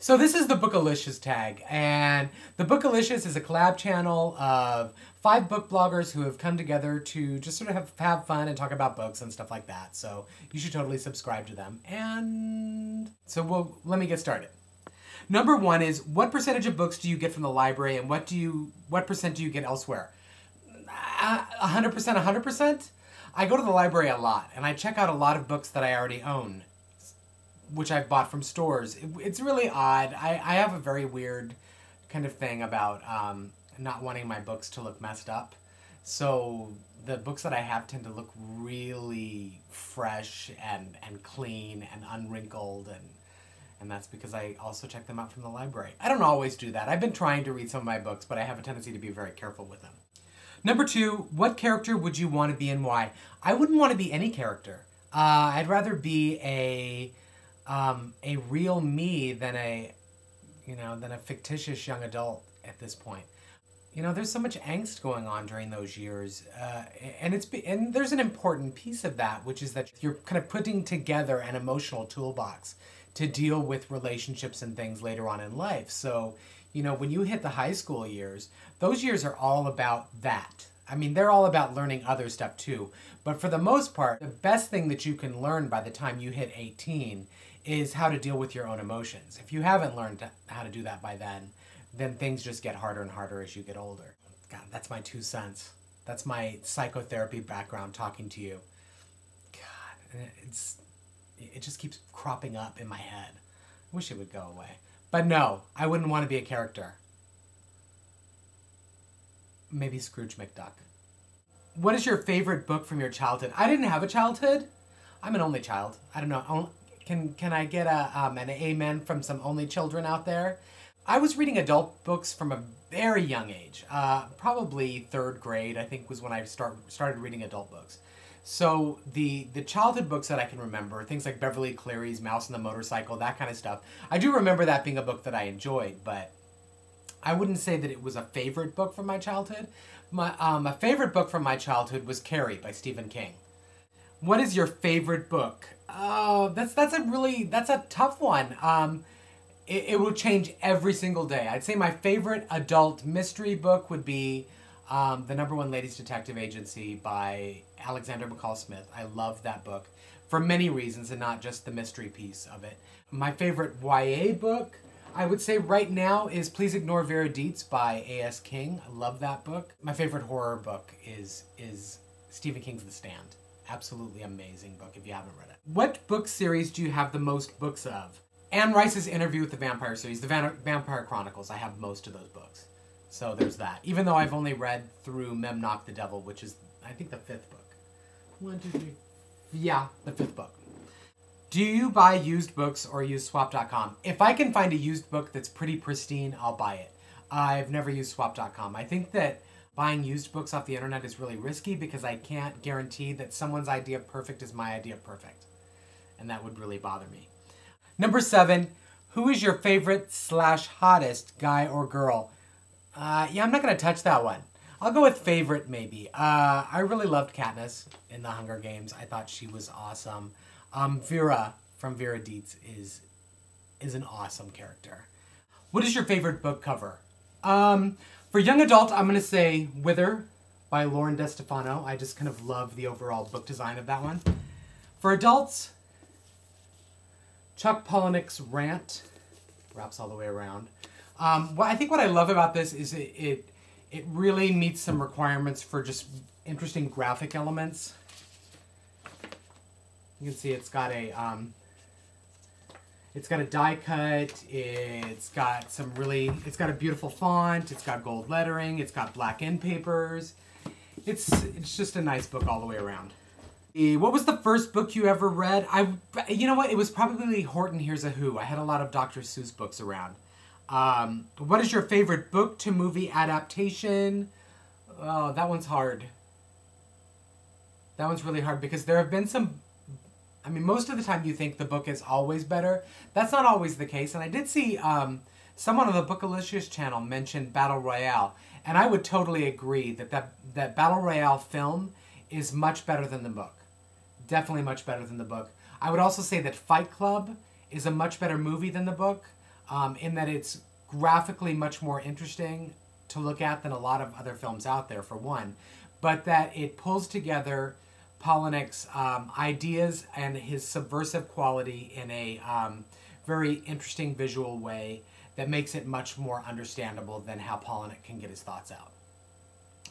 So this is the Bookalicious Tag, and the Bookalicious is a collab channel of 5 book bloggers who have come together to just sort of have fun and talk about books and stuff like that. So you should totally subscribe to them. And so let me get started. Number 1 is, what percentage of books do you get from the library, and what percent do you get elsewhere? 100%, 100%? I go to the library a lot, and I check out a lot of books that I already own, which I've bought from stores. It's really odd. I have a very weird kind of thing about not wanting my books to look messed up. So the books that I have tend to look really fresh and clean and unwrinkled, and that's because I also check them out from the library. I don't always do that. I've been trying to read some of my books, but I have a tendency to be very careful with them. Number 2, what character would you want to be and why? I wouldn't want to be any character. I'd rather be a real me than a fictitious young adult at this point. You know, there's so much angst going on during those years, and there's an important piece of that, which is that you're kind of putting together an emotional toolbox to deal with relationships and things later on in life. So, you know, when you hit the high school years, those years are all about that. I mean, they're all about learning other stuff too. But for the most part, the best thing that you can learn by the time you hit 18 is how to deal with your own emotions. If you haven't learned how to do that by then things just get harder and harder as you get older. God, that's my 2 cents. That's my psychotherapy background talking to you. God, it just keeps cropping up in my head. I wish it would go away. But no, I wouldn't want to be a character. Maybe Scrooge McDuck. What is your favorite book from your childhood? I didn't have a childhood. I'm an only child. I don't know. Can I get an amen from some only children out there? I was reading adult books from a very young age. Probably 3rd grade, I think, was when I started reading adult books. So the childhood books that I can remember, things like Beverly Cleary's Mouse and the Motorcycle, that kind of stuff. I do remember that being a book that I enjoyed, but I wouldn't say that it was a favorite book from my childhood. My favorite book from my childhood was Carrie by Stephen King. What is your favorite book? Oh, that's a tough one. It will change every single day. I'd say my favorite adult mystery book would be the #1 Ladies Detective Agency by Alexander McCall Smith. I love that book for many reasons and not just the mystery piece of it. My favorite YA book, I would say right now, is Please Ignore Vera Dietz by A.S. King. I love that book. My favorite horror book is Stephen King's The Stand. Absolutely amazing book if you haven't read it. What book series do you have the most books of? Anne Rice's Interview with the Vampire series, the Vampire Chronicles. I have most of those books. So there's that. Even though I've only read through Memnoch the Devil, which is, I think, the 5th book. 1, 2, 3. Yeah, the 5th book. Do you buy used books or use swap.com? If I can find a used book that's pretty pristine, I'll buy it. I've never used swap.com. I think that buying used books off the internet is really risky because I can't guarantee that someone's idea of perfect is my idea of perfect. And that would really bother me. Number 7, who is your favorite / hottest guy or girl? Yeah, I'm not going to touch that one. I'll go with favorite, maybe. I really loved Katniss in The Hunger Games. I thought she was awesome. Vera from Vera Dietz is an awesome character. What is your favorite book cover? For young adult, I'm going to say Wither by Lauren DeStefano. I just kind of love the overall book design of that one. For adults, Chuck Palahniuk's Rant. Wraps all the way around. I think what I love about this is it really meets some requirements for just interesting graphic elements. You can see it's got a die cut. It's got a beautiful font. It's got gold lettering. It's got black end papers. It's just a nice book all the way around. What was the first book you ever read? You know what? It was probably Horton Hears a Who. I had a lot of Dr. Seuss books around. What is your favorite book to movie adaptation? Oh, that one's hard. That one's really hard because there have been some... I mean, most of the time you think the book is always better. That's not always the case. And I did see someone on the Bookalicious channel mention Battle Royale. And I would totally agree that Battle Royale film is much better than the book. Definitely much better than the book. I would also say that Fight Club is a much better movie than the book. in that it's graphically much more interesting to look at than a lot of other films out there, for one, but that it pulls together Palahniuk's ideas and his subversive quality in a very interesting visual way that makes it much more understandable than how Palahniuk can get his thoughts out.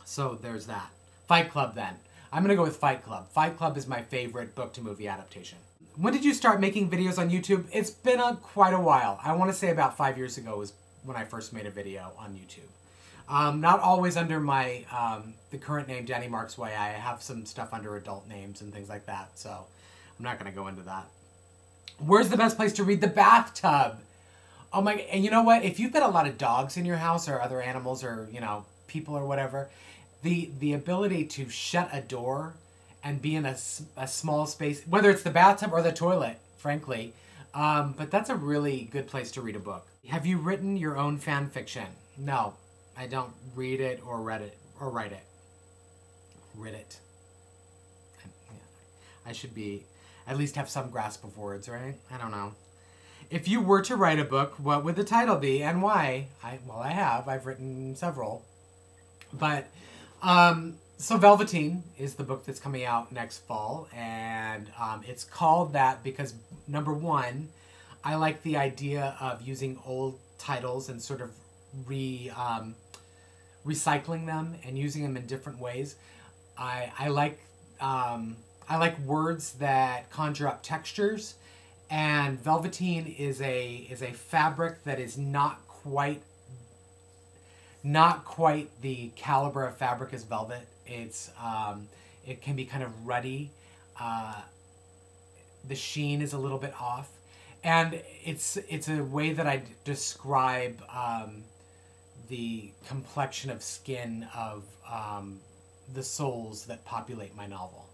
So there's that. Fight Club, then. I'm going to go with Fight Club. Fight Club is my favorite book-to-movie adaptation. When did you start making videos on YouTube? It's been quite a while. I want to say about 5 years ago was when I first made a video on YouTube. Not always under my the current name, Danny Marks Way. I have some stuff under adult names and things like that, so I'm not going to go into that. Where's the best place to read? The bathtub. Oh my, and you know what? If you've got a lot of dogs in your house or other animals or, you know, people or whatever, the ability to shut a door and be in a small space, whether it's the bathtub or the toilet, frankly, but that's a really good place to read a book. Have you written your own fan fiction? No, I don't read it or read it or write it. Read it. I should be, at least have some grasp of words, right? I don't know. If you were to write a book, what would the title be and why? Well, I've written several. But, so Velveteen is the book that's coming out next fall, and it's called that because, number one, I like the idea of using old titles and sort of recycling them and using them in different ways. I like words that conjure up textures, and Velveteen is a fabric that is not quite the caliber of fabric as velvet. It's it can be kind of ruddy. The sheen is a little bit off, and it's a way that I describe the complexion of skin of the souls that populate my novel.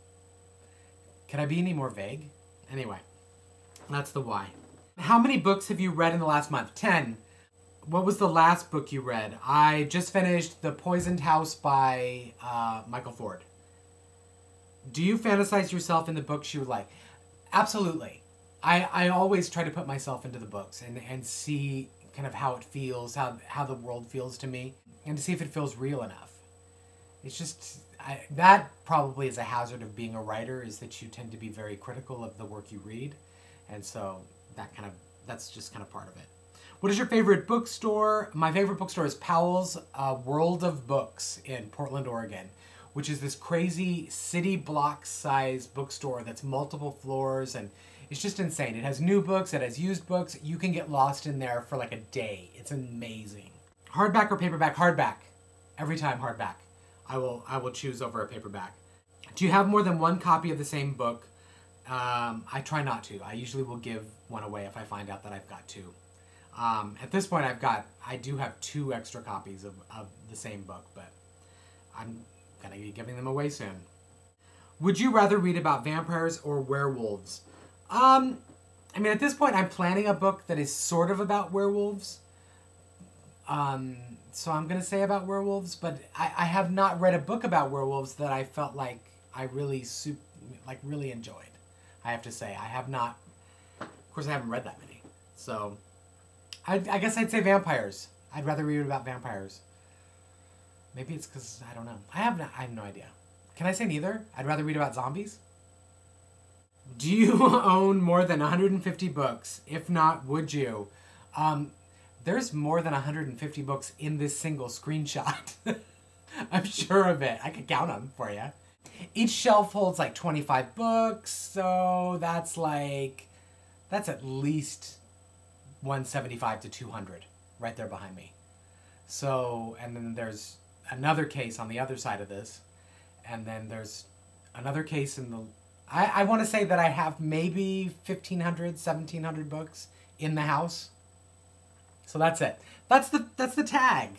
Can I be any more vague? Anyway, that's the why. How many books have you read in the last month? 10. What was the last book you read? I just finished The Poisoned House by Michael Ford. Do you fantasize yourself in the books you like? Absolutely. I always try to put myself into the books and see kind of how it feels, how the world feels to me, and to see if it feels real enough. It's just, that probably is a hazard of being a writer, is that you tend to be very critical of the work you read, and so that's just kind of part of it. What is your favorite bookstore? My favorite bookstore is Powell's World of Books in Portland, Oregon, which is this crazy city block size bookstore that's multiple floors, and it's just insane. It has new books, it has used books. You can get lost in there for like a day. It's amazing. Hardback or paperback? Hardback. Every time hardback. I will choose over a paperback. Do you have more than one copy of the same book? I try not to. I usually will give one away if I find out that I've got two. At this point, I do have 2 extra copies of the same book, but I'm gonna be giving them away soon. Would you rather read about vampires or werewolves? I mean, at this point, I'm planning a book that is sort of about werewolves. So I'm gonna say about werewolves, but I have not read a book about werewolves that I felt like I really enjoyed. I have to say, I have not. Of course, I haven't read that many, so. I guess I'd say vampires. I'd rather read about vampires. Maybe it's because, I don't know. I have no idea. Can I say neither? I'd rather read about zombies. Do you own more than 150 books? If not, would you? There's more than 150 books in this single screenshot. I'm sure of it. I could count them for you. Each shelf holds like 25 books, so that's at least 175 to 200 right there behind me. So, and then there's another case on the other side of this, and then there's another case in the, I want to say that I have maybe 1,500, 1,700 books in the house. So that's it. That's the tag.